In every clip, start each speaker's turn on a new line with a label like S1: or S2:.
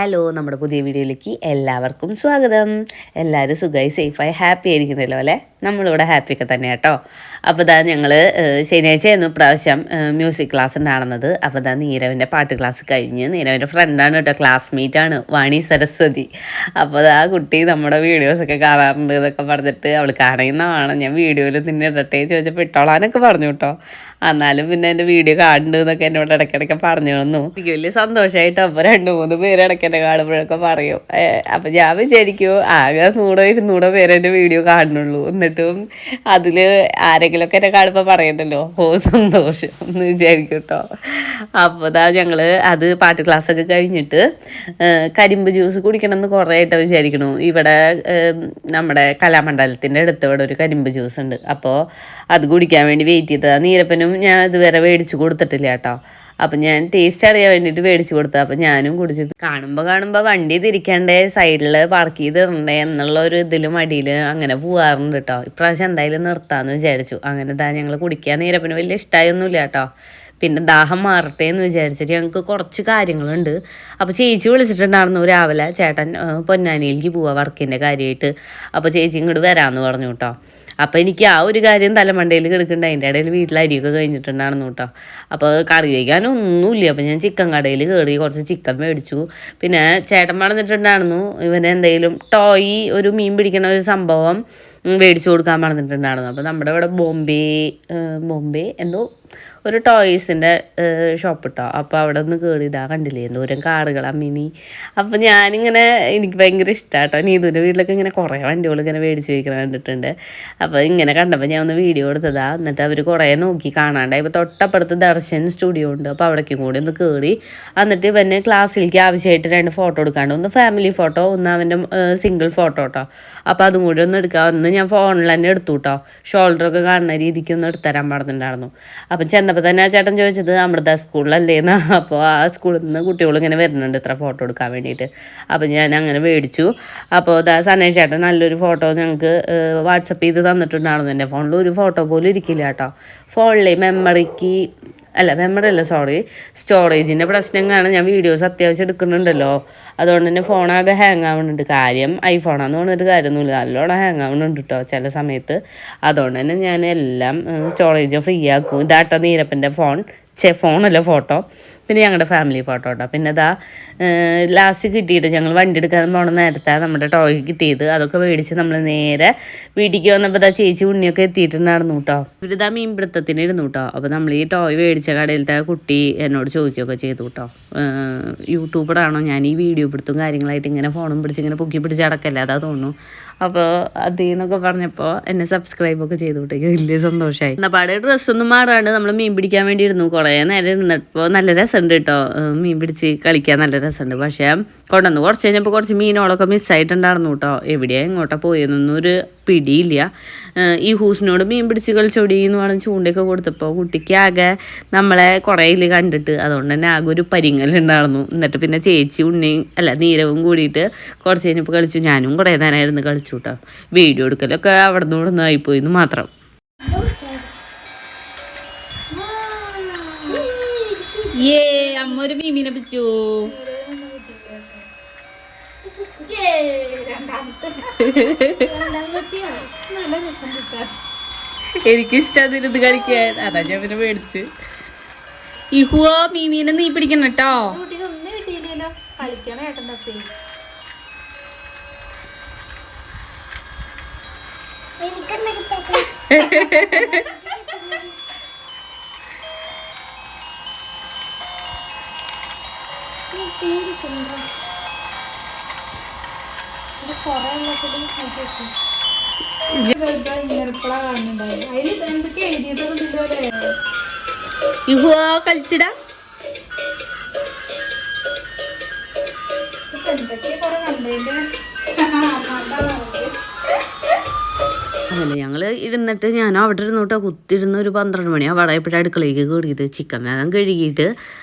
S1: Hello, നമ്മുടെ പുതിയ വീഡിയോയിലേക്ക് എല്ലാവർക്കും സ്വാഗതം. എല്ലാവരും സുഖമായി സേഫായി ഹാപ്പി ആയിരിക്കണല്ലോ അല്ലേ? നമ്മളിവിടെ ഹാപ്പിയൊക്കെ തന്നെ കേട്ടോ. അപ്പോൾ ഇതാ ഞങ്ങൾ ശനിയാഴ്ചയായിരുന്നു പ്രാവശ്യം മ്യൂസിക് ക്ലാസ് ഉണ്ടാകുന്നത്. അപ്പോൾ ഇതാ നീരവിൻ്റെ പാട്ട് ക്ലാസ് കഴിഞ്ഞ് നീരവിൻ്റെ ഫ്രണ്ടാണ് കേട്ടോ, ക്ലാസ്മേറ്റാണ് വാണി സരസ്വതി. അപ്പോൾ ആ കുട്ടി നമ്മുടെ വീഡിയോസൊക്കെ കാണാറുണ്ട് എന്നൊക്കെ പറഞ്ഞിട്ട് അവൾ കാണുന്നതാണ്. ഞാൻ വീഡിയോയിൽ നിന്നെ ഇടട്ടെ ചോദിച്ചപ്പോൾ ഇട്ടോളാനൊക്കെ പറഞ്ഞു കേട്ടോ. എന്നാലും പിന്നെ എൻ്റെ വീഡിയോ കാണുന്നുണ്ട് എന്നൊക്കെ എന്നോട് ഇടയ്ക്കിടയ്ക്ക് പറഞ്ഞു തന്നു. എനിക്ക് വലിയ സന്തോഷമായിട്ട്. അപ്പോൾ 2-3 പേര് ഇടയ്ക്ക് എന്നെ കാണുമ്പോഴൊക്കെ പറയും. അപ്പം ഞാൻ വിചാരിക്കും ആകെ 100-200 പേര് എൻ്റെ വീഡിയോ കാണുന്നുള്ളൂ, എന്നിട്ടും അതിൽ ആരെങ്കിലുമൊക്കെ എന്നെ കാണുമ്പോൾ പറയണ്ടല്ലോ, സന്തോഷം എന്ന് വിചാരിക്കും കേട്ടോ. അപ്പോൾ ഇതാ ഞങ്ങൾ അത് പാട്ട് ക്ലാസ്സൊക്കെ കഴിഞ്ഞിട്ട് കരിമ്പ് ജ്യൂസ് കുടിക്കണം എന്ന് കുറേ ആയിട്ട് വിചാരിക്കണു. ഇവിടെ നമ്മുടെ കലാമണ്ഡലത്തിൻ്റെ അടുത്ത് ഇവിടെ ഒരു കരിമ്പ് ജ്യൂസ് ഉണ്ട്. അപ്പോൾ അത് കുടിക്കാൻ വേണ്ടി വെയിറ്റ് ചെയ്തതാണ്. നീരപ്പനും ഞാൻ ഇതുവരെ മേടിച്ച് കൊടുത്തിട്ടില്ല കേട്ടോ. അപ്പം ഞാൻ ടേസ്റ്റ് അറിയാൻ വേണ്ടിയിട്ട് മേടിച്ച് കൊടുത്തു. അപ്പം ഞാനും കുടിച്ചു. കാണുമ്പോൾ വണ്ടി തിരിക്കണ്ടേ, സൈഡിൽ പാർക്ക് ചെയ്തിടണ്ടേ എന്നുള്ള ഒരു ഇതിൽ മടിയിൽ അങ്ങനെ പോകാറുണ്ട് കേട്ടോ. ഇപ്രാവശ്യം എന്തായാലും നിർത്താമെന്ന് വിചാരിച്ചു. അങ്ങനെ ഇതാ ഞങ്ങൾ കുടിക്കാൻ നീരപ്പന് വലിയ ഇഷ്ടമായൊന്നുമില്ല കേട്ടോ. പിന്നെ ദാഹം മാറട്ടെ എന്ന് വിചാരിച്ചിട്ട് ഞങ്ങൾക്ക് കുറച്ച് കാര്യങ്ങളുണ്ട്. അപ്പോൾ ചേച്ചി വിളിച്ചിട്ടുണ്ടായിരുന്നു രാവിലെ, ചേട്ടൻ പൊന്നാനിയിലേക്ക് പോവാം വർക്കിൻ്റെ കാര്യമായിട്ട്. അപ്പോൾ ചേച്ചി ഇങ്ങോട്ട് വരാമെന്ന് പറഞ്ഞു കേട്ടോ. അപ്പോൾ എനിക്ക് ആ ഒരു കാര്യം തലമണ്ടയിൽ കിടക്കുന്നുണ്ട്. അതിൻ്റെ ഇടയിൽ വീട്ടിൽ അരിയൊക്കെ കഴിഞ്ഞിട്ടുണ്ടായിരുന്നു കേട്ടോ. അപ്പോൾ കറി വയ്ക്കാനൊന്നുമില്ല. അപ്പോൾ ഞാൻ ചിക്കൻ കടയിൽ കയറി കുറച്ച് ചിക്കൻ മേടിച്ചു. പിന്നെ ചേട്ടൻ പറഞ്ഞിട്ടുണ്ടായിരുന്നു ഇവന് എന്തെങ്കിലും ടോയ് ഒരു മീൻ പിടിക്കണ ഒരു സംഭവം മേടിച്ചു കൊടുക്കാൻ പറഞ്ഞിട്ടുണ്ടായിരുന്നു. അപ്പോൾ നമ്മുടെ ഇവിടെ ബോംബെ എന്തോ ഒരു ടോയ്സിൻ്റെ ഷോപ്പ് ഇട്ടോ. അപ്പോൾ അവിടെ ഒന്ന് കയറി ഇതാ കണ്ടില്ലേ എന്തോരം കാറുകൾ മിനി. അപ്പോൾ ഞാനിങ്ങനെ എനിക്ക് ഭയങ്കര ഇഷ്ടമാണ് കേട്ടോ. നീതുവിൻ്റെ വീട്ടിലൊക്കെ ഇങ്ങനെ കുറേ വണ്ടികൾ ഇങ്ങനെ മേടിച്ച് വയ്ക്കണം കണ്ടിട്ടുണ്ട്. അപ്പോൾ ഇങ്ങനെ കണ്ടപ്പോൾ ഞാൻ ഒന്ന് വീഡിയോ എടുത്തതാ. എന്നിട്ട് അവർ കുറേ നോക്കി കാണാണ്ടായി. ഇപ്പോൾ തൊട്ടപ്പുറത്ത് ദർശൻ സ്റ്റുഡിയോ ഉണ്ട്. അപ്പോൾ അവിടേക്കും കൂടി ഒന്ന് കയറി. എന്നിട്ട് ഇവന് ക്ലാസ്സിലേക്ക് ആവശ്യമായിട്ട് 2 ഫോട്ടോ എടുക്കാണ്ട്, ഒന്ന് ഫാമിലി ഫോട്ടോ, ഒന്ന് അവൻ്റെ സിംഗിൾ ഫോട്ടോ കേട്ടോ. അപ്പോൾ അതും കൂടി ഒന്ന് എടുക്കാം. ഒന്ന് ഞാൻ ഫോണിൽ തന്നെ എടുത്തു കേട്ടോ. ഷോൾഡറൊക്കെ കാണുന്ന രീതിക്ക് ഒന്ന് എടുത്തരാൻ പറഞ്ഞിട്ടുണ്ടായിരുന്നു. അപ്പം ചെന്നപ്പോൾ തന്നെ ആ ചേട്ടൻ ചോദിച്ചത് അമൃത സ്കൂളിലല്ലേന്നാ. അപ്പോൾ ആ സ്കൂളിൽ നിന്ന് കുട്ടികൾ ഇങ്ങനെ വരുന്നുണ്ട് ഇത്ര ഫോട്ടോ എടുക്കാൻ വേണ്ടിയിട്ട്. അപ്പോൾ ഞാൻ അങ്ങനെ മേടിച്ചു. അപ്പോൾ സനേഷ് ചേട്ടൻ നല്ലൊരു ഫോട്ടോ ഞങ്ങൾക്ക് വാട്സപ്പ് ചെയ്ത് തന്നിട്ടുണ്ടായിരുന്നു. എൻ്റെ ഫോണിൽ ഒരു ഫോട്ടോ പോലും ഇരിക്കില്ല കേട്ടോ. ഫോണിൽ മെമ്മറി അല്ല സ്റ്റോറേജിൻ്റെ പ്രശ്നം കാരണം ഞാൻ വീഡിയോസ് അത്യാവശ്യം എടുക്കുന്നുണ്ടല്ലോ. അതുകൊണ്ട് തന്നെ ഫോണാകെ ഹാങ് ആവുന്നുണ്ട്. കാര്യം ഐഫോണാന്ന് പറഞ്ഞിട്ട് കാര്യമൊന്നുമില്ല, നല്ലോണം ഹാങ് ആവുന്നുണ്ട് കേട്ടോ ചില സമയത്ത്. അതുകൊണ്ട് തന്നെ ഞാൻ എല്ലാം സ്റ്റോറേജ് ഫ്രീ ആക്കും. ഇതാട്ടോ നീരപ്പൻ്റെ ഫോണല്ല ഫോട്ടോ. പിന്നെ ഞങ്ങളുടെ ഫാമിലി ഫോട്ടോ കേട്ടോ. പിന്നെ ഇതാ ലാസ്റ്റ് കിട്ടിയിട്ട് ഞങ്ങൾ വണ്ടി എടുക്കാൻ പോകണ നേരത്തെ നമ്മുടെ ടോയ് കിട്ടിയത്. അതൊക്കെ മേടിച്ച് നമ്മൾ നേരെ വീട്ടിലേക്ക് വന്നപ്പോൾ ഇതാ ചേച്ചി ഉണ്ണിയൊക്കെ എത്തിയിട്ടുണ്ടായിരുന്നു കേട്ടോ. ഇവരിതാ മീൻപിടുത്തത്തിന് ഇരുന്നു കേട്ടോ. അപ്പോൾ നമ്മൾ ഈ ടോയ് മേടിച്ച കടയിലത്തെ കുട്ടി എന്നോട് ചോദിക്കുകയൊക്കെ ചെയ്തു കേട്ടോ, യൂട്യൂബറാണോ ഞാൻ ഈ വീഡിയോ പിടുത്തും കാര്യങ്ങളായിട്ട് ഇങ്ങനെ ഫോണും പിടിച്ച് ഇങ്ങനെ പൊക്കി പിടിച്ച് അടക്കല്ലേ അതാ തോന്നുന്നു. അപ്പോൾ അതേന്നൊക്കെ പറഞ്ഞപ്പോൾ എന്നെ സബ്സ്ക്രൈബൊക്കെ ചെയ്തു കേട്ടോ. വലിയ സന്തോഷമായി. പാടെ ഡ്രസ്സൊന്നും മാറാണ്ട് നമ്മൾ മീൻ പിടിക്കാൻ വേണ്ടി ഇരുന്നു. കുറേ നേരം ഇരുന്നപ്പോൾ നല്ല രസമുണ്ട് കേട്ടോ. മീൻ പിടിച്ച് കളിക്കാൻ നല്ല രസമുണ്ട്. പക്ഷേ കൊണ്ടുവന്ന് കുറച്ച് കഴിഞ്ഞപ്പോൾ കുറച്ച് മീനുകളൊക്കെ മിസ്സായിട്ടുണ്ടായിരുന്നു കേട്ടോ. എവിടെയാണ് എങ്ങോട്ടാ പോയെന്നൊന്നും ഒരു പിടിയില്ല. ഈ ഹൂസിനോട് മീൻ പിടിച്ച് കളിച്ചോടി എന്ന് പറഞ്ഞ് ചൂണ്ടയൊക്കെ കൊടുത്തപ്പോൾ കുട്ടിക്ക് ആകെ നമ്മളെ കുറേയിൽ കണ്ടിട്ട് അതുകൊണ്ട് തന്നെ ആകെ ഒരു പരിങ്ങലുണ്ടായിരുന്നു. എന്നിട്ട് പിന്നെ ചേച്ചി നീരവും കൂടിയിട്ട് കുറച്ച് കഴിഞ്ഞപ്പോൾ കളിച്ചു. ഞാനും കുറേ നേരമായിരുന്നു കളിച്ചു കേട്ടോ. വീഡിയോ എടുക്കലൊക്കെ അവിടെ നിന്ന് ഇവിടെ നിന്ന് ആയിപ്പോയിന്ന് മാത്രം.
S2: അമ്മ ഒരു മീമിനെ പിടിച്ചു.
S1: എനിക്കിഷ്ടം ഇരുന്ന് കളിക്കാൻ, അതാ ഞാൻ പിന്നെ മേടിച്ച്.
S2: ഇഹുവോ മീമീനെ നീ പിടിക്കണം കേട്ടോ.
S1: ഇഹുവോ കളിച്ചിടാ. അങ്ങനെ ഞങ്ങൾ ഇരുന്നിട്ട് ഞാൻ അവിടെ ഇരുന്നോട്ടോ കുത്തിരുന്ന് ഒരു 12 മണി അവിടെ എപ്പോഴും അടുക്കളയ്ക്ക് കയറിയത് ചിക്കൻ വേഗം കഴുകിയിട്ട്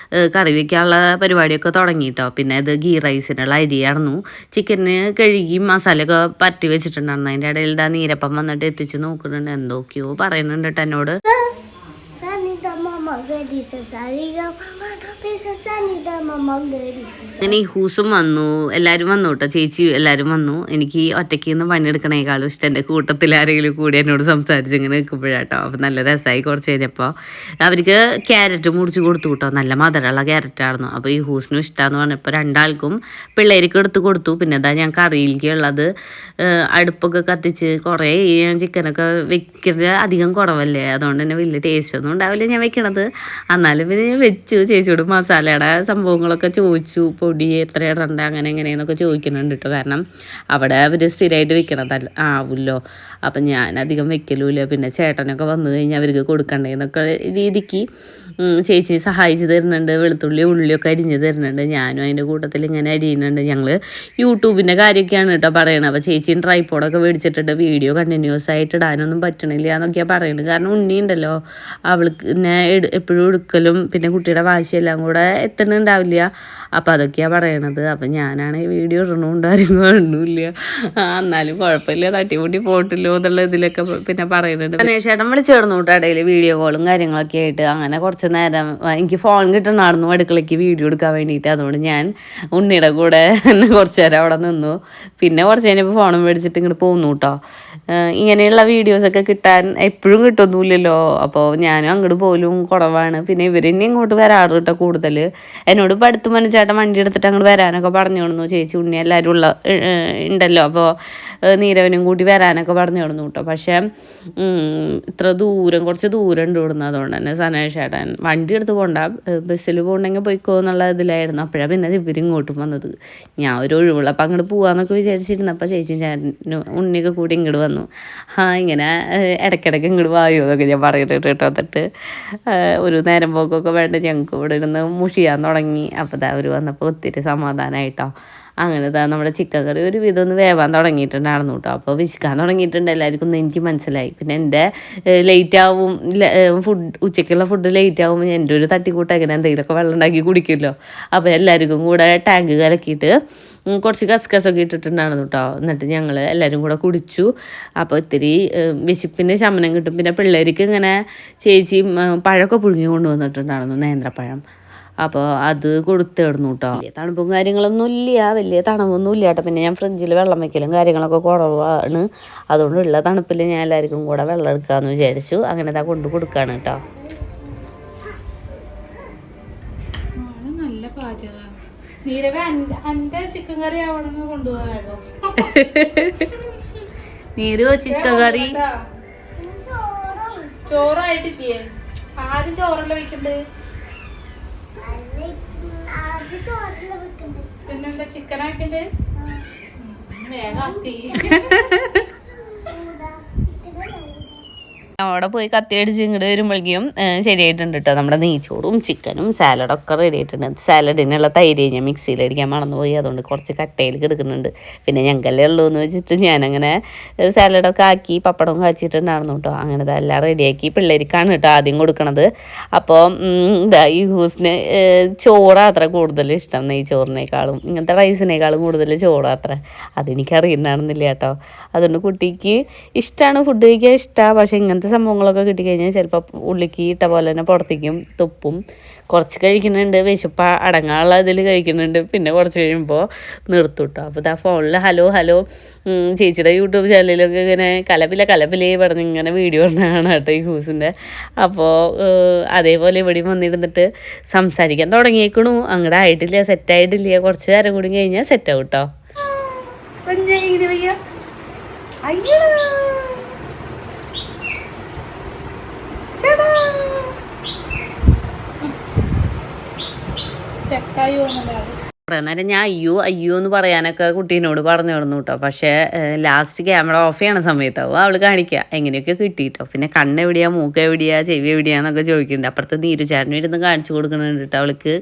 S1: കറി വയ്ക്കാനുള്ള പരിപാടിയൊക്കെ തുടങ്ങിയിട്ടോ. പിന്നെ ഇത് ഗീ റൈസിനുള്ള അരിയായിരുന്നു. ചിക്കന് കഴുകി മസാലയൊക്കെ പറ്റി വെച്ചിട്ടുണ്ടായിരുന്നു. അതിൻ്റെ ഇടയിൽ ഇതാ നീരപ്പം വന്നിട്ട് എത്തിച്ച് നോക്കുന്നുണ്ട്, എന്തൊക്കെയോ പറയുന്നുണ്ട് കേട്ടോ എന്നോട്. അങ്ങനെ ഈ ഹൂസും വന്നു, എല്ലാവരും വന്നു കേട്ടോ, ചേച്ചി എല്ലാവരും വന്നു. എനിക്ക് ഒറ്റയ്ക്ക് നിന്ന് പണിയെടുക്കണേക്കാളും ഇഷ്ടം എൻ്റെ കൂട്ടത്തിൽ ആരെങ്കിലും കൂടി എന്നോട് സംസാരിച്ച് ഇങ്ങനെ നിൽക്കുമ്പോഴാട്ടോ. അപ്പം നല്ല രസമായി. കുറച്ച് കഴിഞ്ഞപ്പോൾ അവർക്ക് ക്യാരറ്റ് മുറിച്ച് കൊടുത്തു കേട്ടോ, നല്ല മധുരമുള്ള ക്യാരറ്റായിരുന്നു. അപ്പോൾ ഈ ഹൂസിനും ഇഷ്ടമാണെന്ന് പറഞ്ഞപ്പോൾ രണ്ടാൾക്കും പിള്ളേർക്ക് എടുത്ത് കൊടുത്തു. പിന്നെ എന്താ ഞാൻ കറിയിലേക്കുള്ളത് അടുപ്പൊക്കെ കത്തിച്ച് കുറേ ചിക്കനൊക്കെ വെക്കുന്നത് അധികം കുറവല്ലേ, അതുകൊണ്ട് തന്നെ വലിയ ടേസ്റ്റ് ഒന്നും ഉണ്ടാവില്ല ഞാൻ വെക്കണത്. എന്നാലും പിന്നെ ഞാൻ വെച്ചു. ചേച്ചിയോട് മസാലയുടെ സംഭവങ്ങളൊക്കെ ചോദിച്ചു, പൊടി എത്ര ഇടണ്ട അങ്ങനെ എങ്ങനെയെന്നൊക്കെ ചോദിക്കുന്നുണ്ട് കേട്ടോ. കാരണം അവിടെ അവർ സ്ഥിരമായിട്ട് വെക്കണതല്ല ആവുമല്ലോ. അപ്പം ഞാനധികം വെക്കലുമില്ല. പിന്നെ ചേട്ടനൊക്കെ വന്നു കഴിഞ്ഞാൽ അവർക്ക് കൊടുക്കണ്ടേന്നൊക്കെ രീതിക്ക് ചേച്ചി സഹായിച്ച് തരുന്നുണ്ട്. വെളുത്തുള്ളി ഉള്ളിയൊക്കെ അരിഞ്ഞ് തരുന്നുണ്ട്. ഞാനും അതിൻ്റെ കൂട്ടത്തിൽ ഇങ്ങനെ അരിയുന്നുണ്ട്. ഞങ്ങൾ യൂട്യൂബിൻ്റെ കാര്യമൊക്കെയാണ് കേട്ടോ പറയണത്. അപ്പോൾ ചേച്ചിയും ട്രൈപ്പോഡൊക്കെ മേടിച്ചിട്ടുണ്ട്. വീഡിയോ കണ്ടിന്യൂസ് ആയിട്ട് ഇടാനൊന്നും പറ്റണില്ല എന്നൊക്കെയാണ് പറയുന്നത്. കാരണം ഉണ്ണിയുണ്ടല്ലോ, അവൾക്ക് പിന്നെ എപ്പോഴും എടുക്കലും പിന്നെ കുട്ടിയുടെ വാശിയെല്ലാം കൂടെ എത്തണുണ്ടാവില്ല. അപ്പോൾ അതൊക്കെയാണ് പറയണത്. അപ്പം ഞാനാണ് ഈ വീഡിയോ ഇടണമുണ്ട് ആരും കാണുന്നില്ല. എന്നാലും കുഴപ്പമില്ല, തട്ടിമുട്ടി പോട്ടില്ലോ എന്നുള്ള ഇതിലൊക്കെ പിന്നെ പറയുന്നുണ്ട്. ചേട്ടൻ വിളിച്ചിടുന്നു കേട്ടോ ഇടയിൽ വീഡിയോ കോളും കാര്യങ്ങളൊക്കെ ആയിട്ട്. അങ്ങനെ കുറച്ച് നേരം എനിക്ക് ഫോൺ കിട്ടണമായിരുന്നു അടുക്കളയ്ക്ക് വീഡിയോ എടുക്കാൻ വേണ്ടിയിട്ട്. അതുകൊണ്ട് ഞാൻ ഉണ്ണിയുടെ കൂടെ കുറച്ച് നേരം അവിടെ നിന്നു. പിന്നെ കുറച്ച് കഴിഞ്ഞപ്പോൾ ഫോണും മേടിച്ചിട്ട് ഇങ്ങോട്ട് പോന്നു കേട്ടോ. ഇങ്ങനെയുള്ള വീഡിയോസൊക്കെ കിട്ടാൻ എപ്പോഴും കിട്ടുന്നില്ലല്ലോ. അപ്പോൾ ഞാനും അങ്ങോട്ട് പോലും കുറവാണ്. പിന്നെ ഇവരിനി ഇങ്ങോട്ട് വരാറ് കേട്ടോ കൂടുതൽ. എന്നോട് ഇപ്പോൾ അടുത്ത് മനസ്സേട്ടൻ വണ്ടി എടുത്തിട്ട് അങ്ങോട്ട് വരാനൊക്കെ പറഞ്ഞു കൊടുന്നു. ചേച്ചി ഉണ്ണി എല്ലാവരും ഉണ്ടല്ലോ, അപ്പോൾ നീരവനും കൂട്ടി വരാനൊക്കെ പറഞ്ഞു കൊടുന്നു കേട്ടോ. പക്ഷേ ഇത്ര ദൂരം കുറച്ച് ദൂരം ഉണ്ട് ഇവിടുന്ന്. അതുകൊണ്ട് തന്നെ സനേഷേട്ടൻ വണ്ടി എടുത്ത് പോകണ്ട, ബസ്സിൽ പോകണമെങ്കിൽ പോയിക്കോ എന്നുള്ള ഇതിലായിരുന്നു. അപ്പോഴാണ് പിന്നെ ഇവരിങ്ങോട്ടും വന്നത്. ഞാൻ ഒരു ഒഴിവുള്ളപ്പോൾ അങ്ങോട്ട് പോകാമെന്നൊക്കെ വിചാരിച്ചിരുന്നപ്പോൾ ചേച്ചി ഞാൻ ഉണ്ണിയൊക്കെ കൂടി ഇങ്ങോട്ട് വന്നു. ഇങ്ങനെ ഇടയ്ക്കിടയ്ക്ക് ഇങ്ങോട്ട് വായോ എന്നൊക്കെ ഞാൻ പറയുന്നുണ്ട് കേട്ടോ. എന്നിട്ട് ഒരു നേരം പോക്കൊക്കെ വേണ്ട ഞങ്ങൾക്ക് ഇവിടെ ഇരുന്ന് മുഷിയാൻ തുടങ്ങി. അപ്പോൾ അവർ വന്നപ്പോൾ ഒത്തിരി സമാധാനമായിട്ടോ. അങ്ങനെ നമ്മുടെ ചിക്കൻ കറി ഒരു വിധം ഒന്ന് വേവാൻ തുടങ്ങിയിട്ടുണ്ടായിരുന്നു കേട്ടോ. അപ്പോൾ വിശക്കാൻ തുടങ്ങിയിട്ടുണ്ട് എല്ലാവർക്കും ഒന്ന് എനിക്ക് മനസ്സിലായി. പിന്നെ എൻ്റെ ലേറ്റാവും ഉച്ചയ്ക്കുള്ള ഫുഡ് ലേറ്റ് ആവുമ്പോൾ എൻ്റെ ഒരു തട്ടിക്കൂട്ട് അങ്ങനെ എന്തെങ്കിലുമൊക്കെ വെള്ളം ഉണ്ടാക്കി കുടിക്കുമല്ലോ. അപ്പോൾ എല്ലാവർക്കും കൂടെ ടാങ്ക് കലക്കിയിട്ട് കുറച്ച് കസ്കസൊക്കെ ഇട്ടിട്ടുണ്ടായിരുന്നു കേട്ടോ. എന്നിട്ട് ഞങ്ങൾ എല്ലാവരും കൂടെ കുടിച്ചു. അപ്പോൾ ഇത്തിരി വിശപ്പിൻ്റെ ശമനം കിട്ടും. പിന്നെ പിള്ളേർക്ക് ഇങ്ങനെ ചേച്ചി പഴമൊക്കെ പുഴുങ്ങി കൊണ്ടുവന്നിട്ടുണ്ടായിരുന്നു, നേന്ത്രപ്പഴം. അപ്പോൾ അത് കൊടുത്തിടുന്നു കേട്ടോ. വലിയ തണുപ്പും കാര്യങ്ങളൊന്നും ഇല്ല, വലിയ തണുപ്പൊന്നും ഇല്ല കേട്ടോ. പിന്നെ ഞാൻ ഫ്രിഡ്ജിൽ വെള്ളം വയ്ക്കലും കാര്യങ്ങളൊക്കെ കുറവാണ്. അതുകൊണ്ടുള്ള തണുപ്പിൽ ഞാൻ എല്ലാവർക്കും കൂടെ വെള്ളം എടുക്കാമെന്ന് വിചാരിച്ചു. അങ്ങനെ ഇതാ കൊണ്ട് കൊടുക്കുകയാണ് കേട്ടോ.
S2: നല്ല പാചകം. ചിക്കൻ കറി അവിടെ കൊണ്ടുപോകാമോ?
S1: നീര് ചിക്കൻ കറി
S2: ചോറായിട്ടില്ലേ? ആദ്യം ചോറല്ല വെക്കണ്ടേ? പിന്നെന്താ ചിക്കൻ ആക്കണ്ടേ? വേഗം ആക്കി.
S1: അവിടെ പോയി കത്തി അടിച്ച് ഇങ്ങോട്ട് വരുമ്പോഴേക്കും ശരിയായിട്ടുണ്ട് കേട്ടോ. നമ്മുടെ നെയ്ച്ചോറും ചിക്കനും സാലഡൊക്കെ റെഡി ആയിട്ടുണ്ട്. സാലഡിനുള്ള തൈര് ഞാൻ മിക്സിയിൽ അടിക്കാൻ മറന്നുപോയി, അതുകൊണ്ട് കുറച്ച് കട്ടയിൽ കിടക്കുന്നുണ്ട്. പിന്നെ ഞങ്ങൾക്കല്ലേ ഉള്ളൂ എന്ന് വെച്ചിട്ട് ഞാനങ്ങനെ സാലഡൊക്കെ ആക്കി പപ്പടം കാച്ചിട്ടുണ്ടായിരുന്നു കേട്ടോ. അങ്ങനെ എല്ലാം റെഡിയാക്കി പിള്ളേർക്കാണ് കേട്ടോ ആദ്യം കൊടുക്കണത്. അപ്പോൾ ഈ ഹൂസിന് ചോറാത്ര കൂടുതൽ ഇഷ്ടം, നെയ്ച്ചോറിനേക്കാളും ഇങ്ങനത്തെ റൈസിനേക്കാളും കൂടുതൽ ചോറാത്ര. അതെനിക്കറിയുന്നതാണെന്നില്ല കേട്ടോ. അതുകൊണ്ട് കുട്ടിക്ക് ഇഷ്ടമാണ്, ഫുഡ് കഴിക്കാൻ ഇഷ്ടമാണ്. പക്ഷേ ഇങ്ങനത്തെ സംഭവങ്ങളൊക്കെ കിട്ടിക്കഴിഞ്ഞാൽ ചിലപ്പോൾ ഉള്ളിക്ക് ഇട്ട പോലെ തന്നെ പുറത്തേക്കും തുപ്പും. കുറച്ച് കഴിക്കുന്നുണ്ട്, വിശപ്പ് അടങ്ങാനുള്ള ഇതിൽ കഴിക്കുന്നുണ്ട്. പിന്നെ കുറച്ച് കഴിയുമ്പോൾ നിർത്തും കേട്ടോ. അപ്പോൾ ഇതാ ഫോണിൽ ഹലോ ഹലോ ചേച്ചിയുടെ യൂട്യൂബ് ചാനലിലൊക്കെ ഇങ്ങനെ കലപ്പിലേ പറഞ്ഞ് ഇങ്ങനെ വീഡിയോ ഉണ്ടാകണം കേട്ടോ ഈ ഹൂസിൻ്റെ. അപ്പോൾ അതേപോലെ ഇവിടെയും വന്നിരുന്നിട്ട് സംസാരിക്കാൻ തുടങ്ങിയേക്കണു. അങ്ങോട്ട് ആയിട്ടില്ല, സെറ്റായിട്ടില്ല. കുറച്ച് നേരം കൂടി കഴിഞ്ഞാൽ സെറ്റാവും കേട്ടോ. കുറേ നേരം ഞാൻ അയ്യോ എന്ന് പറയാനൊക്കെ കുട്ടീനോട് പറഞ്ഞു തന്നു കേട്ടോ. പക്ഷേ ലാസ്റ്റ് ക്യാമറ ഓഫ് ചെയ്യണ സമയത്താവും അവൾ കാണിക്കുക എങ്ങനെയൊക്കെ കിട്ടിയിട്ടോ. പിന്നെ കണ്ണെവിടെയാ, മൂക്ക് എവിടെയാ, ചെവി എവിടെയാന്നൊക്കെ ചോദിക്കുന്നുണ്ട്. അപ്പുറത്ത് നീരുചാരനും ഇരുന്ന് കാണിച്ചു കൊടുക്കുന്നുണ്ട് കേട്ടോ അവൾക്ക്.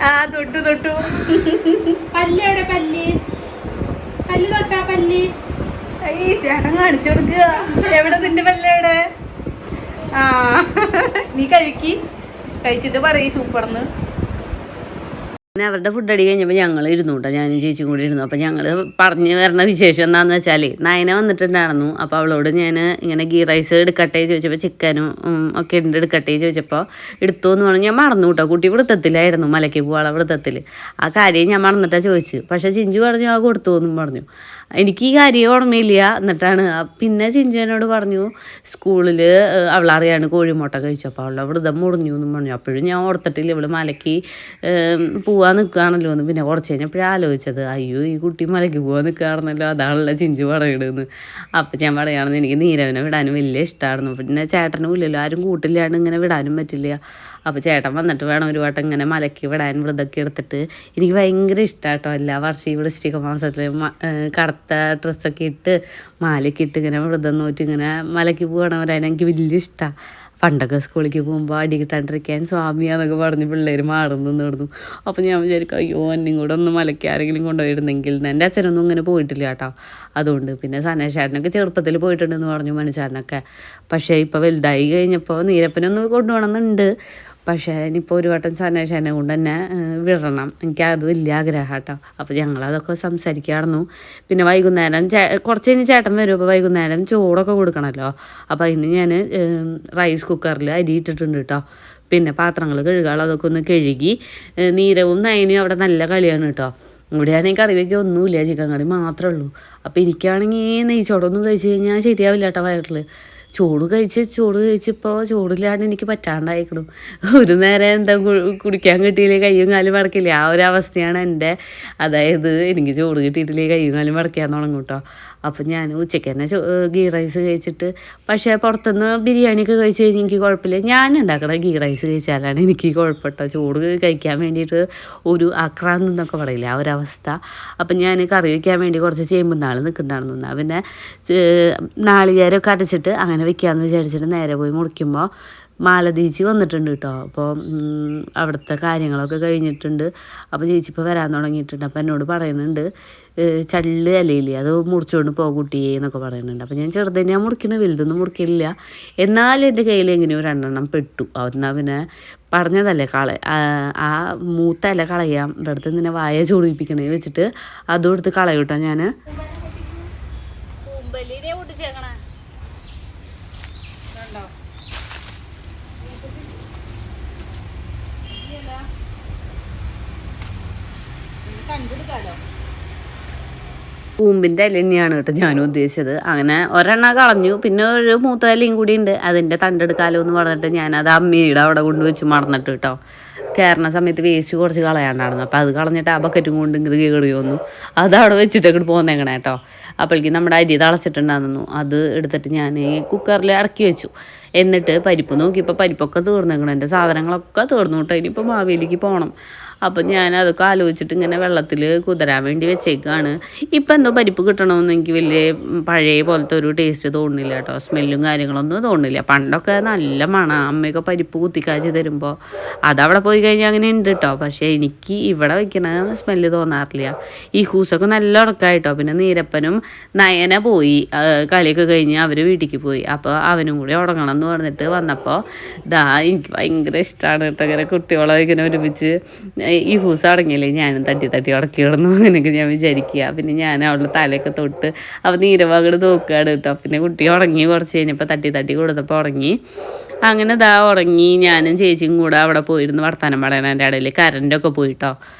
S1: ആ തൊട്ടു തൊട്ടു.
S2: പല്ല് എവിടെ? പല്ല് പല്ല് തൊട്ടാ പല്ല്.
S1: ഈ ചേട്ടൻ കാണിച്ചു കൊടുക്കുക. എവിടെ നിന്റെ പല്ല് എവിടെ? ആ നീ കഴിച്ചിട്ട് പറയൂ സൂപ്പർന്ന്. പിന്നെ അവരുടെ ഫുഡ് അടി കഴിഞ്ഞപ്പോൾ ഞങ്ങൾ ഇരുന്നു കേട്ടോ, ഞാനും ചേച്ചിയും കൂടി ഇരുന്നു. അപ്പോൾ ഞങ്ങൾ പറഞ്ഞു വരുന്ന വിശേഷം എന്താണെന്ന് വെച്ചാൽ നയന വന്നിട്ടുണ്ടായിരുന്നു. അപ്പോൾ അവളോട് ഞാൻ ഇങ്ങനെ ഗീ റൈസ് എടുക്കട്ടെ ചോദിച്ചപ്പോൾ ചിക്കനും ഒക്കെ ഉണ്ട് എടുക്കട്ടെ ചോദിച്ചപ്പോൾ എടുത്തു എന്ന് പറഞ്ഞു. ഞാൻ മറന്നു കേട്ടോ, കുട്ടി വൃത്തത്തിലായിരുന്നു, മലയ്ക്ക് പോകാനുള്ള വൃത്തത്തിൽ. ആ കാര്യം ഞാൻ മറന്നിട്ടാണ് ചോദിച്ചു. പക്ഷേ ചിഞ്ചു പറഞ്ഞു ആ കൊടുത്തു എന്നും പറഞ്ഞു. എനിക്ക് ഈ കാര്യം ഓർമ്മയില്ല. എന്നിട്ടാണ് പിന്നെ ചിഞ്ചു എന്നോട് പറഞ്ഞു സ്കൂളിൽ അവളറിയാണ് കോഴിമുട്ട കഴിച്ചപ്പോൾ അവളുടെ വ്രതം മുറിഞ്ഞു എന്നും പറഞ്ഞു. അപ്പോഴും ഞാൻ ഓർത്തിട്ടില്ല ഇവള് മലയ്ക്ക് പോവാൻ നിൽക്കുകയാണല്ലോ എന്ന്. പിന്നെ കുറച്ച് കഴിഞ്ഞപ്പോഴാണ് ആലോചിച്ചത്, അയ്യോ ഈ കുട്ടി മലയ്ക്ക് പോകാൻ നിൽക്കുകയാണെന്നല്ലോ, അതാണല്ലോ ചിഞ്ചു പറയണെന്ന്. അപ്പം ഞാൻ പറയുകയാണെന്ന് എനിക്ക് നീരവനെ വിടാനും വലിയ ഇഷ്ടമായിരുന്നു. പിന്നെ ചേട്ടനും ഇല്ലല്ലോ, ആരും കൂട്ടില്ലാണ്ട് ഇങ്ങനെ വിടാനും പറ്റില്ല. അപ്പോൾ ചേട്ടൻ വന്നിട്ട് വേണം ഒരു വട്ടം ഇങ്ങനെ മലയ്ക്ക് വിടാൻ വ്രതമൊക്കെ എടുത്തിട്ട്. എനിക്ക് ഭയങ്കര ഇഷ്ടമാണ് കേട്ടോ, എല്ലാ വർഷവും ഇവിടെ വൃശ്ചിക മാസത്തിൽ കറുത്ത ഡ്രസ്സൊക്കെ ഇട്ട് മാലയൊക്കെ ഇട്ട് ഇങ്ങനെ വ്രതം നോറ്റ് ഇങ്ങനെ മലയ്ക്ക് പോകണവരാണ് എനിക്ക് വലിയ ഇഷ്ടമാണ്. പണ്ടൊക്കെ സ്കൂളിലേക്ക് പോകുമ്പോൾ അടി കിട്ടാണ്ടിരിക്കാൻ സ്വാമിയാന്നൊക്കെ പറഞ്ഞ് പിള്ളേർ മാറുന്നു നടന്നു. അപ്പോൾ ഞാൻ വിചാരിക്കും അയ്യോ എന്നും കൂടെ ഒന്ന് മലയ്ക്ക് ആരെങ്കിലും കൊണ്ടുപോയിരുന്നെങ്കിൽ. എൻ്റെ അച്ഛനൊന്നും ഇങ്ങനെ പോയിട്ടില്ല കേട്ടോ, അതുകൊണ്ട്. പിന്നെ സനേഷേട്ടനൊക്കെ ചെറുപ്പത്തിൽ പോയിട്ടുണ്ടെന്ന് പറഞ്ഞു, മനുഷ്യാരനൊക്കെ. പക്ഷേ ഇപ്പോൾ വലുതായി കഴിഞ്ഞപ്പോൾ നീരപ്പനൊന്ന് കൊണ്ടുപോകണമെന്നുണ്ട്. പക്ഷേ ഇനിയിപ്പോൾ ഒരു വട്ടം സനേഷനെ കൊണ്ട് തന്നെ വിടണം, എനിക്കത് വലിയ ആഗ്രഹം കേട്ടോ. അപ്പോൾ ഞങ്ങളതൊക്കെ സംസാരിക്കാറുന്നു. പിന്നെ വൈകുന്നേരം കുറച്ച് കഴിഞ്ഞ് ചേട്ടൻ വരും. അപ്പോൾ വൈകുന്നേരം ചോറൊക്കെ കൊടുക്കണമല്ലോ. അപ്പോൾ അതിന് ഞാൻ റൈസ് കുക്കറിൽ അരി ഇട്ടിട്ടുണ്ട് കേട്ടോ. പിന്നെ പാത്രങ്ങൾ കഴുകാനുള്ള അതൊക്കെ ഒന്ന് കഴുകി. നീരവും നയനും അവിടെ നല്ല കളിയാണ് കേട്ടോ. ഇവിടെയാണെങ്കിൽ കറി വയ്ക്കുക ഒന്നുമില്ല, ചിക്കൻ കറി മാത്രമേ ഉള്ളൂ. അപ്പോൾ എനിക്കാണെങ്കിൽ നെയ്ച്ചോടൊന്നും കഴിച്ച് കഴിഞ്ഞാൽ ശരിയാവില്ല കേട്ടോ വയറിൽ. ചോറ് കഴിച്ചിപ്പോൾ ചോറില്ലാണ്ട് എനിക്ക് പറ്റാണ്ടായിക്കണം. ഒരു നേരം എന്താ കുടിക്കാൻ കിട്ടിയില്ലേ കയ്യും കാലും മറക്കില്ലേ, ആ ഒരു അവസ്ഥയാണ് എൻ്റെ. അതായത് എനിക്ക് ചോറ് കിട്ടിയിട്ടില്ലേ കയ്യും കാലും മറക്കാൻ തുടങ്ങും കേട്ടോ. അപ്പം ഞാൻ ഉച്ചയ്ക്ക് തന്നെ ഗീ റൈസ് കഴിച്ചിട്ട്, പക്ഷേ പുറത്തുനിന്ന് ബിരിയാണിയൊക്കെ കഴിച്ച് കഴിഞ്ഞാൽ എനിക്ക് കുഴപ്പമില്ല. ഞാൻ ഉണ്ടാക്കണ ഗീ റൈസ് കഴിച്ചാലാണ് എനിക്ക് കുഴപ്പമിട്ടോ. ചോറ് കഴിക്കാൻ വേണ്ടിയിട്ട് ഒരു ആക്രാന്ത് എന്നൊക്കെ പറയില്ല, ആ ഒരവസ്ഥ. അപ്പം ഞാൻ കറി വയ്ക്കാൻ വേണ്ടി കുറച്ച് ചേമ്പുന്നാൾ നിൽക്കുന്നുണ്ടായിരുന്നു. പിന്നെ നാളികേരമൊക്കെ അടച്ചിട്ട് അങ്ങനെ വെക്കാമെന്ന് വിചാരിച്ചിട്ട് നേരെ പോയി മുറിക്കുമ്പോൾ മാലതീച്ചി വന്നിട്ടുണ്ട് കേട്ടോ. അപ്പോൾ അവിടുത്തെ കാര്യങ്ങളൊക്കെ കഴിഞ്ഞിട്ടുണ്ട്. അപ്പോൾ ചേച്ചി ഇപ്പോൾ വരാൻ തുടങ്ങിയിട്ടുണ്ട്. അപ്പോൾ എന്നോട് പറയുന്നുണ്ട് ചള്ള് ഇലയില്ലേ അത് മുറിച്ചുകൊണ്ട് പോകും കുട്ടിയെ എന്നൊക്കെ പറയുന്നുണ്ട്. അപ്പോൾ ഞാൻ ചെറുതന്നെ മുറിക്കുന്നത്, വലുതൊന്നും മുറിക്കില്ല. എന്നാലും എൻ്റെ കയ്യിൽ എങ്ങനെയോ രണ്ടെണ്ണം പെട്ടു. എന്നാൽ പിന്നെ പറഞ്ഞതല്ലേ ആ മൂത്ത ഇല കളയാം, ഇവിടുത്തെ ഇങ്ങനെ വായ ചൊടിപ്പിക്കണേ വെച്ചിട്ട് അതും എടുത്ത് കളയൂട്ടോ ഞാൻ. കൂമ്പിൻ്റെ ഇല തന്നെയാണ് കേട്ടോ ഞാനും ഉദ്ദേശിച്ചത്. അങ്ങനെ ഒരെണ്ണം കളഞ്ഞു. പിന്നെ ഒരു മൂത്ത ഇലയും കൂടി ഉണ്ട്, അതിൻ്റെ തണ്ടെടുക്കാലോ എന്ന് പറഞ്ഞിട്ട് ഞാനത് അമ്മയുടെ അവിടെ കൊണ്ടുവച്ച് മറന്നിട്ട് കേട്ടോ. കയറുന്ന സമയത്ത് വേസ്റ്റ് കുറച്ച് കളയാണ്ടായിരുന്നു. അപ്പോൾ അത് കളഞ്ഞിട്ട് ആ ബക്കറ്റും കൊണ്ട് ഇങ്ങോട്ട് കയറി വന്നു. അതവിടെ വെച്ചിട്ട് ഇങ്ങോട്ട് പോന്നേക്കണേ കേട്ടോ. അപ്പോഴേക്കും നമ്മുടെ അരി തിളച്ചിട്ടുണ്ടായിരുന്നു. അത് എടുത്തിട്ട് ഞാൻ കുക്കറിൽ ഇറക്കി വെച്ചു. എന്നിട്ട് പരിപ്പ് നോക്കിയപ്പോൾ പരിപ്പൊക്കെ തീർന്നേക്കണം, എൻ്റെ സാധനങ്ങളൊക്കെ തീർന്നു കേട്ടോ. ഇനിയിപ്പോൾ മാവേലിക്ക് പോകണം. അപ്പം ഞാൻ അതൊക്കെ ആലോചിച്ചിട്ട് ഇങ്ങനെ വെള്ളത്തിൽ കുതിരാൻ വേണ്ടി വെച്ചേക്കാണ്. ഇപ്പം എന്തോ പരിപ്പ് കിട്ടണമെന്ന് എനിക്ക് വലിയ പഴയ പോലത്തെ ഒരു ടേസ്റ്റ് തോന്നുന്നില്ല കേട്ടോ. സ്മെല്ലും കാര്യങ്ങളൊന്നും തോന്നുന്നില്ല. പണ്ടൊക്കെ നല്ല മണം, അമ്മയൊക്കെ പരിപ്പ് കുത്തിക്കാച്ചി തരുമ്പോൾ അതവിടെ പോയി കഴിഞ്ഞാൽ അങ്ങനെ ഉണ്ട് കേട്ടോ. പക്ഷേ എനിക്ക് ഇവിടെ വയ്ക്കണ സ്മെല്ല് തോന്നാറില്ല. ഈ ഹൂസൊക്കെ നല്ല ഉറക്കമായിട്ടോ. പിന്നെ നീരപ്പനും നയന പോയി, കളിയൊക്കെ കഴിഞ്ഞ് അവർ വീട്ടിലേക്ക് പോയി. അപ്പോൾ അവനും കൂടി ഉറങ്ങണം എന്ന് പറഞ്ഞിട്ട് വന്നപ്പോൾ എനിക്ക് ഭയങ്കര ഇഷ്ടമാണ് കേട്ടോ ഇങ്ങനെ കുട്ടികളെ ഇങ്ങനെ ഒരുമിച്ച്. ഈ ഹൂസ് അടങ്ങിയില്ലേ ഞാനും തട്ടി ഉടക്കി കിടന്നു അങ്ങനെയൊക്കെ ഞാൻ വിചാരിക്കുക. പിന്നെ ഞാൻ അവളുടെ തലയൊക്കെ തൊട്ട് അവൾ നീരവാകട് നോക്കുകയാണ് കേട്ടോ. പിന്നെ കുട്ടി ഉറങ്ങി, കുറച്ച് കഴിഞ്ഞപ്പോൾ തട്ടി കൊടുത്തപ്പോൾ ഉറങ്ങി. അങ്ങനെ ഉറങ്ങി. ഞാനും ചേച്ചിയും കൂടെ അവിടെ പോയിരുന്നു വർത്താനം പറയാൻ. എൻ്റെ ഇടയിൽ കറണ്ടൊക്കെ പോയിട്ടോ.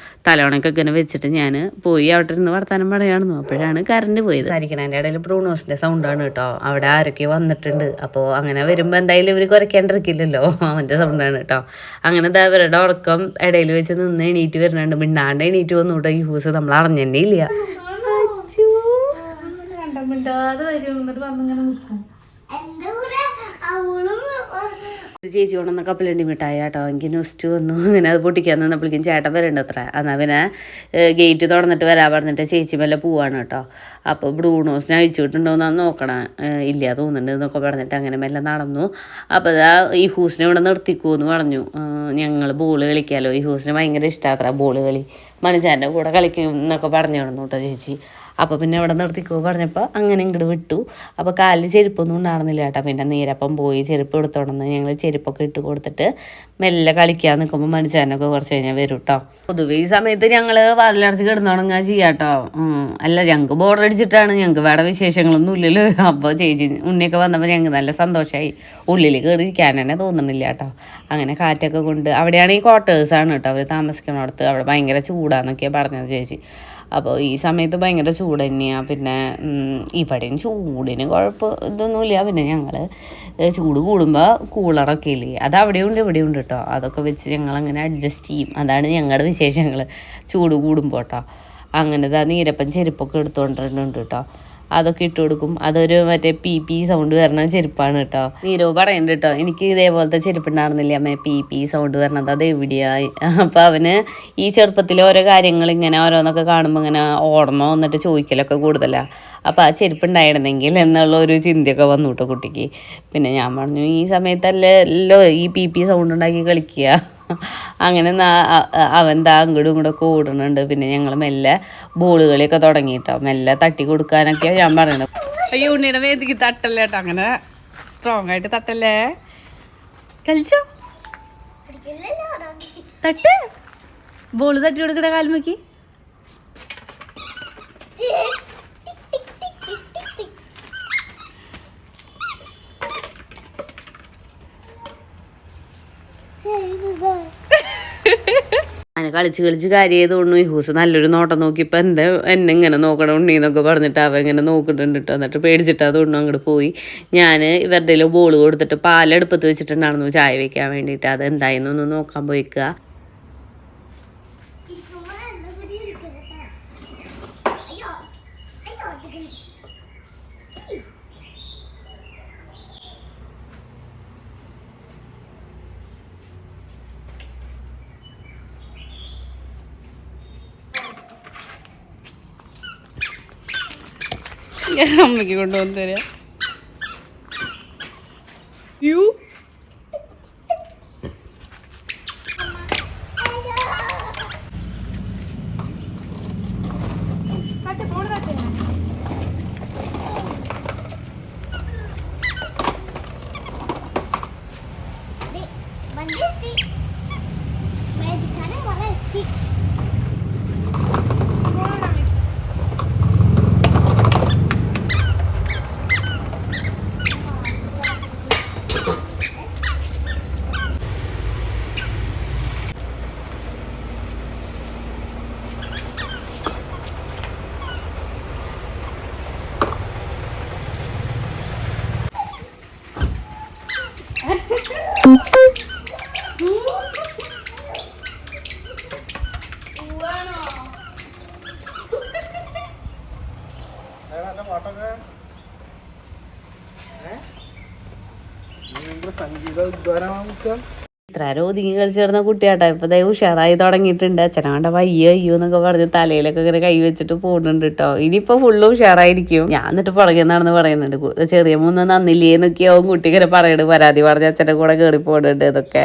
S1: തലവണക്കൊക്കെ ഇങ്ങനെ വെച്ചിട്ട് ഞാൻ പോയി അവിടെ ഇരുന്ന് വർത്താനം പറയാണെന്നു. അപ്പോഴാണ് കറണ്ട് പോയത്. സാരിക്കണേൻ്റെ ഇടയിൽ ബ്രൂണോസിൻ്റെ സൗണ്ടാണ് കേട്ടോ. അവിടെ ആരൊക്കെ വന്നിട്ടുണ്ട്. അപ്പോൾ അങ്ങനെ വരുമ്പോൾ എന്തായാലും ഇവർ കുറയ്ക്കാണ്ടിരിക്കില്ലല്ലോ, അവൻ്റെ സൗണ്ടാണ് കേട്ടോ. അങ്ങനെ അവരുടെ ഉറക്കം ഇടയിൽ വെച്ച് നിന്ന് എണീറ്റ് വരുന്നുണ്ട്. മിണ്ടാണ്ട് എണീറ്റ് വന്നു കേട്ടോ. ഈ ഹൂസ് നമ്മൾ അറിഞ്ഞതന്നെ ഇല്ല. മിണ്ടാതെ വരും, എന്നിട്ട് വന്നിങ്ങനെ നിൽക്കും. ചേച്ചി കൊണ്ടുവന്ന കപ്പലണ്ടി മിഠായി കേട്ടോ. എനിക്ക് ന്യൂസ്റ്റ് വന്നു. അങ്ങനെ അത് പൊട്ടിക്കാൻ നിന്നപ്പോഴേക്കും ചേട്ടൻ വരേണ്ട അത്ര. എന്നാൽ പിന്നെ ഗേറ്റ് തുറന്നിട്ട് വരാൻ പറഞ്ഞിട്ട് ചേച്ചി വല്ല പോവാണ് കേട്ടോ. അപ്പോൾ ബ്രൂണോസിനെ അഴിച്ചു വിട്ടുണ്ടോയെന്നാണ് നോക്കണം. ഇല്ല തോന്നുന്നുണ്ട് എന്നൊക്കെ പറഞ്ഞിട്ട് അങ്ങനെ മെല്ലെ നടന്നു. അപ്പോൾ അതാ ഈ ഹൂസിനെ ഇവിടെ നിർത്തിക്കൂന്ന് പറഞ്ഞു. ഞങ്ങൾ ബോൾ കളിക്കാമല്ലോ. ഈ ഹൂസിന് ഭയങ്കര ഇഷ്ടമാണ് അത്ര ബോൾ കളി. മനുജാൻ്റെ കൂടെ കളിക്കും എന്നൊക്കെ പറഞ്ഞു നടന്നു കേട്ടോ ചേച്ചി. അപ്പോൾ പിന്നെ അവിടെ നിർത്തിക്കോ പറഞ്ഞപ്പോൾ അങ്ങനെ ഇങ്ങോട്ട് വിട്ടു. അപ്പോൾ കാലിൽ ചെരുപ്പൊന്നും ഉണ്ടായിരുന്നില്ല കേട്ടോ. പിന്നെ നീരപ്പം പോയി ചെരുപ്പ് എടുത്തോണ്ടെന്ന് ഞങ്ങൾ ചെരുപ്പൊക്കെ ഇട്ട് കൊടുത്തിട്ട് മെല്ലെ കളിക്കാൻ നിൽക്കുമ്പോൾ മനുഷ്യനൊക്കെ കുറച്ച് കഴിഞ്ഞാൽ വരും കേട്ടോ. പൊതുവെ ഈ സമയത്ത് ഞങ്ങൾ വാതിലടച്ച് കിടന്നുടങ്ങാൻ ചെയ്യാം കേട്ടോ. അല്ല, ഞങ്ങൾക്ക് ബോർഡടിച്ചിട്ടാണ്, ഞങ്ങൾക്ക് വേറെ വിശേഷങ്ങളൊന്നും ഇല്ലല്ലോ. അപ്പോൾ ചേച്ചി ഉണ്ണിയൊക്കെ വന്നപ്പോൾ ഞങ്ങൾക്ക് നല്ല സന്തോഷമായി. ഉള്ളിൽ കയറി ഇരിക്കാൻ തന്നെ തോന്നുന്നില്ല കേട്ടോ. അങ്ങനെ കാറ്റൊക്കെ കൊണ്ട് അവിടെയാണ് ഈ ക്വാർട്ടേഴ്സാണ് കേട്ടോ അവർ താമസിക്കുന്നിടത്ത്. അവിടെ ഭയങ്കര ചൂടാന്നൊക്കെയാണ് പറഞ്ഞത് ചേച്ചി. അപ്പോൾ ഈ സമയത്ത് ഭയങ്കര ചൂട് തന്നെയാണ്. പിന്നെ ഇവിടെയും ചൂടിന് ഇതൊന്നുമില്ല. പിന്നെ ഞങ്ങൾ ചൂട് കൂടുമ്പോൾ കൂളറൊക്കെ ഇല്ലേ, അത് അവിടെയുണ്ട് ഇവിടെയുണ്ട് കേട്ടോ. അതൊക്കെ വെച്ച് ഞങ്ങളങ്ങനെ അഡ്ജസ്റ്റ് ചെയ്യും. അതാണ് ഞങ്ങളുടെ വിശേഷങ്ങൾ ചൂട് കൂടുമ്പോൾ കേട്ടോ. അങ്ങനെ നീരപ്പം ചെരുപ്പൊക്കെ എടുത്തുകൊണ്ടിട്ടുണ്ട് കേട്ടോ. അതൊക്കെ ഇട്ട് കൊടുക്കും. അതൊരു മറ്റേ പി സൗണ്ട് വരണ ചെരുപ്പാണ് കേട്ടോ. നീരവ് പറയുന്നുണ്ട് കേട്ടോ, എനിക്ക് ഇതേപോലത്തെ ചെരുപ്പ് ഉണ്ടായിരുന്നില്ല അമ്മേ, പി സൗണ്ട് വരണത് അത് എവിടെയായി. അപ്പോൾ അവന് ഈ ചെറുപ്പത്തിൽ ഓരോ കാര്യങ്ങൾ ഇങ്ങനെ ഓരോന്നൊക്കെ കാണുമ്പോൾ ഇങ്ങനെ ഓർമ്മ വന്നിട്ട് ചോദിക്കലൊക്കെ കൂടുതലാണ്. അപ്പോൾ ആ ചെരുപ്പ് ഉണ്ടായിരുന്നെങ്കിൽ എന്നുള്ള ഒരു ചിന്തയൊക്കെ വന്നു കേട്ടോ കുട്ടിക്ക്. പിന്നെ ഞാൻ പറഞ്ഞു ഈ സമയത്തല്ലല്ലോ ഈ പി സൗണ്ട് ഉണ്ടാക്കി കളിക്കുക. അങ്ങനെ അവൻ അങ്ങോട്ടും ഇങ്ങോട്ടൊക്കെ ഓടുന്നുണ്ട്. പിന്നെ ഞങ്ങൾ മെല്ലെ ബോൾ കളിയൊക്കെ തുടങ്ങിയിട്ടോ. മെല്ലെ തട്ടി കൊടുക്കാനൊക്കെയാണ് ഞാൻ പറയണത്.
S2: അയ്യോ ഉണ്ണിയുടെ വേദിക്ക് തട്ടല്ലേ കേട്ടോ. അങ്ങനെ സ്ട്രോങ് ആയിട്ട് തട്ടല്ലേ. കളിച്ചോ, തട്ട്. ബോള് തട്ടി കൊടുക്കണ കാൽമക്ക്.
S1: അങ്ങനെ കളിച്ച് കാര്യമായത് തോന്നുന്നു. ഈ ഹൂസ് നല്ലൊരു നോട്ടം നോക്കിയപ്പോൾ എന്നെ ഇങ്ങനെ നോക്കണം ഉണ്ണീന്നൊക്കെ പറഞ്ഞിട്ട് അവൻ ഇങ്ങനെ നോക്കിയിട്ടുണ്ട് കേട്ടോ. എന്നിട്ട് പേടിച്ചിട്ട് തോന്നുന്നു അങ്ങോട്ട് പോയി. ഞാൻ ഇവരുടെ ബോൾ കൊടുത്തിട്ട് പാലെടുപ്പത്ത് വെച്ചിട്ടുണ്ടായിരുന്നു ചായ വെക്കാൻ വേണ്ടിയിട്ട്. അതെന്തായെന്നൊന്ന് നോക്കാൻ പോയിക്കുക.
S2: അമ്മയ്ക്ക് കൊണ്ടുവന്ന് തരാ. യു
S1: ഇത്ര ഒതുങ്ങി കളിച്ചേർന്ന കുട്ടിയാട്ടോ. ഇപ്പം ദൈവം ഉഷാറായി തുടങ്ങിയിട്ടുണ്ട്. അച്ഛനാണ്ട വയ്യോ അയ്യോ എന്നൊക്കെ പറഞ്ഞ് തലയിലൊക്കെ ഇങ്ങനെ കൈ വെച്ചിട്ട് പോകുന്നുണ്ട് കേട്ടോ. ഇനിയിപ്പോൾ ഫുള്ള് ഉഷാറായിരിക്കും. ഞാൻ എന്നിട്ട് പുറകെ നടന്ന് പറയുന്നുണ്ട്, ചെറിയ മൂന്ന് നന്നില്ലേ എന്നൊക്കെയാവും കുട്ടി ഇങ്ങനെ പറയണത്. പരാതി പറഞ്ഞ് അച്ഛൻ്റെ കൂടെ കയറി പോകുന്നുണ്ട് ഇതൊക്കെ.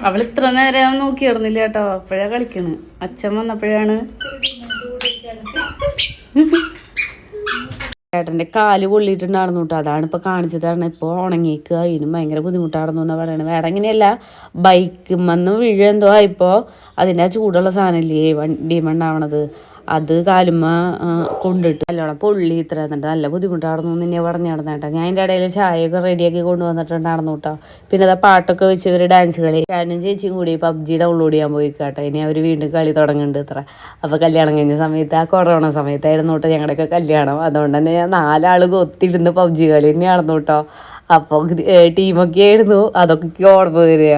S2: അവൾ ഇത്ര നേരം നോക്കി ഇടുന്നില്ല കേട്ടോ. അപ്പോഴാ കളിക്കണ്. അച്ഛൻ വന്നപ്പോഴാണ്.
S1: ചേട്ടൻ്റെ കാല് പൊള്ളിയിട്ടുണ്ടായിരുന്നു കേട്ടോ. അതാണ് ഇപ്പോൾ കാണിച്ചതാണ്. ഇപ്പോൾ ഉണങ്ങിക്കുക. ഇതിനും ഭയങ്കര ബുദ്ധിമുട്ടായിരുന്നു എന്നാണ് പറയണത്. വേറെ ഇങ്ങനെയല്ല, ബൈക്കുമെന്ന് വീഴെന്തോ ആയിപ്പോൾ അതിൻ്റെ ആ ചൂടുള്ള സാധനമില്ലേ വണ്ടിയുമുണ്ടാവണത്, അത് കാലുമ്മ കൊണ്ടിട്ട് നല്ലോണം പൊള്ളി ഇത്ര എന്നിട്ട് നല്ല ബുദ്ധിമുട്ടായിരുന്നു എന്ന് തന്നെയാണ് പറഞ്ഞു നടന്നേട്ടാ. ഞാൻ അതിൻ്റെ ഇടയിൽ ചായയൊക്കെ റെഡിയാക്കി കൊണ്ടുവന്നിട്ടുണ്ടായിരുന്നു കേട്ടോ. പിന്നെ അതാ പാട്ടൊക്കെ വെച്ച് ഇവർ ഡാൻസ് കളി. ഞാനും ചേച്ചിയും കൂടി PUBG ഡൗൺലോഡ് ചെയ്യാൻ പോയി കേട്ടോ. ഇനി അവർ വീണ്ടും കളി തുടങ്ങുന്നുണ്ട് ഇത്ര. അപ്പോൾ കല്യാണം കഴിഞ്ഞ സമയത്ത് ആ കൊറോണ സമയത്തായിരുന്നു കേട്ടോ ഞങ്ങളുടെയൊക്കെ കല്യാണം. അതുകൊണ്ട് തന്നെ ഞാൻ 4 ആൾ ഒത്തിരുന്ന് PUBG കളി തന്നെയായിരുന്നു കേട്ടോ. അപ്പോൾ ടീമൊക്കെ ആയിരുന്നു. അതൊക്കെ ഓർമ്മ വരിക.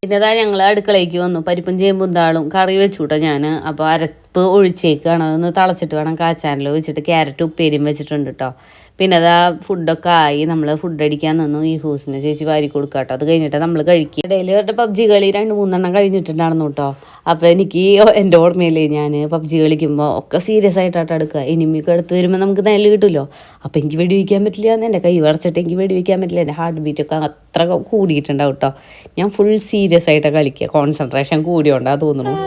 S1: പിന്നെ അതാ ഞങ്ങൾ അടുക്കളയ്ക്ക് വന്നു. പരിപ്പും ചേമ്പും താളും കറി വെച്ചു കേട്ടോ ഞാൻ. അപ്പോൾ അരപ്പ് ഒഴിച്ചേക്കാണ്, അതൊന്ന് തിളച്ചിട്ട് വേണം കാച്ചാനല്ലോ വെച്ചിട്ട്. ക്യാരറ്റ് ഉപ്പേരിയും വെച്ചിട്ടുണ്ട് കേട്ടോ. പിന്നെ അതാ ഫുഡൊക്കെ ആയി. നമ്മൾ ഫുഡ് അടിക്കാൻ നിന്നു. ഈ ഹൂസിനെ ചേച്ചി വാരി കൊടുക്കുക കേട്ടോ. അത് കഴിഞ്ഞിട്ട് നമ്മൾ കഴിക്കുക. ഇടയിൽ അവരുടെ പബ്ജി കളി 2-3 കഴിഞ്ഞിട്ടുണ്ടായിരുന്നു കേട്ടോ. അപ്പോൾ എനിക്ക് എൻ്റെ ഓർമ്മയില്ലേ, ഞാൻ പബ്ജി കളിക്കുമ്പോൾ ഒക്കെ സീരിയസ് ആയിട്ടാണ് എടുക്കുക. എനിമിക്ക് അടുത്ത് വരുമ്പോൾ നമുക്ക് നെല്ല് കിട്ടുമല്ലോ. അപ്പോൾ എനിക്ക് വെടിവെക്കാൻ പറ്റില്ല എന്ന്, എൻ്റെ കൈ വരച്ചിട്ട് എനിക്ക് വെടിവെക്കാൻ പറ്റില്ല. എൻ്റെ ഹാർട്ട് ബീറ്റൊക്കെ അത്ര കൂടിയിട്ടുണ്ടാവും കേട്ടോ. ഞാൻ ഫുൾ സീരിയസ് ആയിട്ടാണ് കളിക്കുക. കോൺസെൻട്രേഷൻ കൂടിയോണ്ടാ തോന്നുന്നു.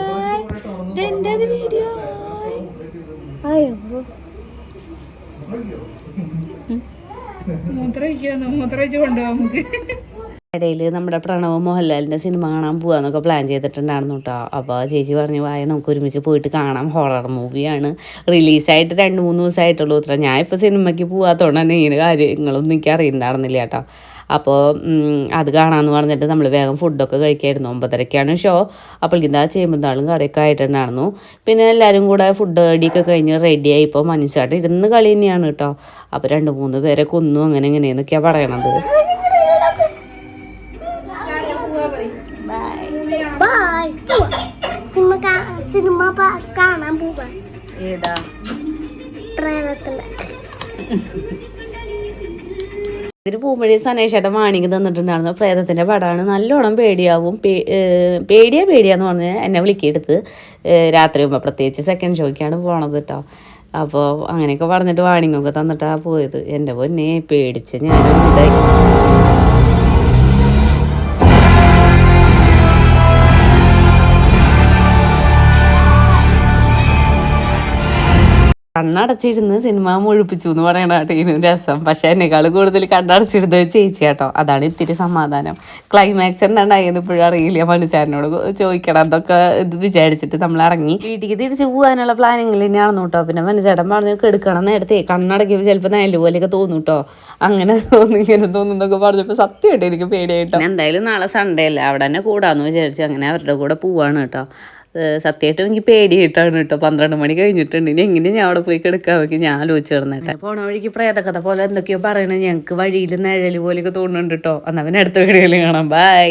S1: ഇടയിൽ നമ്മുടെ പ്രണവ് മോഹൻലാലിൻ്റെ സിനിമ കാണാൻ പോകാമെന്നൊക്കെ പ്ലാൻ ചെയ്തിട്ടുണ്ടായിരുന്നു കേട്ടോ. അപ്പോൾ ചേച്ചി പറഞ്ഞു, വായ നമുക്ക് ഒരുമിച്ച് പോയിട്ട് കാണാം, ഹൊറർ മൂവിയാണ്, റിലീസായിട്ട് 2-3 ദിവസമായിട്ടുള്ളൂ അത്ര. ഞാൻ ഇപ്പോൾ സിനിമയ്ക്ക് പോകാത്തതുകൊണ്ട് തന്നെ ഇങ്ങനെ കാര്യങ്ങളൊന്നും എനിക്ക് അറിയുന്നുണ്ടായിരുന്നില്ല കേട്ടോ. അപ്പോൾ അത് കാണാമെന്ന് പറഞ്ഞിട്ട് നമ്മൾ വേഗം ഫുഡൊക്കെ കഴിക്കായിരുന്നു. 9:30ക്കാണ് ഷോ. അപ്പോഴേക്കും ചേമ്പുന്നാളും കറിയൊക്കെ ആയിട്ടുണ്ടായിരുന്നു. പിന്നെ എല്ലാവരും കൂടെ ഫുഡ് അടിയൊക്കെ കഴിഞ്ഞ് റെഡിയായി. ഇപ്പോൾ മനുഷ്യമായിട്ട് ഇരുന്ന് കളി തന്നെയാണ് കേട്ടോ. അപ്പോൾ 2-3 പേരെ കൊന്നു അങ്ങനെ ഇങ്ങനെയെന്നൊക്കെയാണ് പറയണത്. ഏതാ ഇതിന് പോകുമ്പോഴേ സനേഷേട്ടൻ വാണിങ് തന്നിട്ടുണ്ടായിരുന്നു. പ്രേതത്തിൻ്റെ പടമാണ്, നല്ലോണം പേടിയാവും. പേടിയാന്ന് പറഞ്ഞ് എന്നെ വിളിക്കെടുത്ത് രാത്രിയാകുമ്പോൾ, പ്രത്യേകിച്ച് സെക്കൻഡ് ഷോയ്ക്കാണ് പോണത് കേട്ടോ. അപ്പോൾ അങ്ങനെയൊക്കെ പറഞ്ഞിട്ട് വാണിങ്ങൊക്കെ തന്നിട്ടാണ് പോയത്. എൻ്റെ പൊന്നെ പേടിച്ച് ഞാനൊരു ഇതായി. കണ്ണടച്ചിരുന്ന് സിനിമ മുഴുപ്പിച്ചു എന്ന് പറയണ കേട്ടോ രസം. പക്ഷെ എന്നെക്കാൾ കൂടുതൽ കണ്ണടച്ചിരുന്നത് ചേച്ചി കേട്ടോ. അതാണ് ഇത്തിരി സമാധാനം. ക്ലൈമാക്സ് എന്താണ്ടായെന്ന് ഇപ്പോഴും അറിയില്ല. മനുഷ്യാരനോട് ചോദിക്കണം എന്തൊക്കെ ഇത് വിചാരിച്ചിട്ട് നമ്മൾ ഇറങ്ങി. വീട്ടിലേക്ക് തിരിച്ച് പോകാനുള്ള പ്ലാനിങ്ങിൽ തന്നെയാണെന്ന് കേട്ടോ. പിന്നെ മനുഷ്യേട്ടൻ പറഞ്ഞു കെടുക്കണം നേരത്തെ, കണ്ണടക്കുമ്പോൾ ചിലപ്പോൾ നേല് പോലെയൊക്കെ തോന്നും കേട്ടോ. അങ്ങനെ ഇങ്ങനെ തോന്നുന്നൊക്കെ പറഞ്ഞപ്പോൾ സത്യമായിട്ട് എനിക്ക് പേടിയായിട്ടോ. എന്തായാലും നാളെ സൺഡേ അല്ലേ, അവിടെ തന്നെ കൂടാന്ന് വിചാരിച്ചു. അങ്ങനെ അവരുടെ കൂടെ പോവാണ് കേട്ടോ. സത്യമായിട്ടും എനിക്ക് പേടിയായിട്ടാണ് കേട്ടോ. 12 മണി കഴിഞ്ഞിട്ടുണ്ട്. ഇനി എങ്ങനെ ഞാൻ അവിടെ പോയി കിടക്കാമൊക്കെ ഞാൻ ആലോചിച്ച് കിടന്നിട്ട്. പോണ വഴിക്ക് പ്രേതകഥ പോലെ എന്തൊക്കെയോ പറയണേ. ഞങ്ങൾക്ക് വഴിയിൽ നിഴല് പോലെയൊക്കെ തോന്നുന്നുണ്ട് കേട്ടോ. എന്നാൽ പിന്നെ അടുത്ത വീഡിയോയിൽ കാണാം. ബൈ.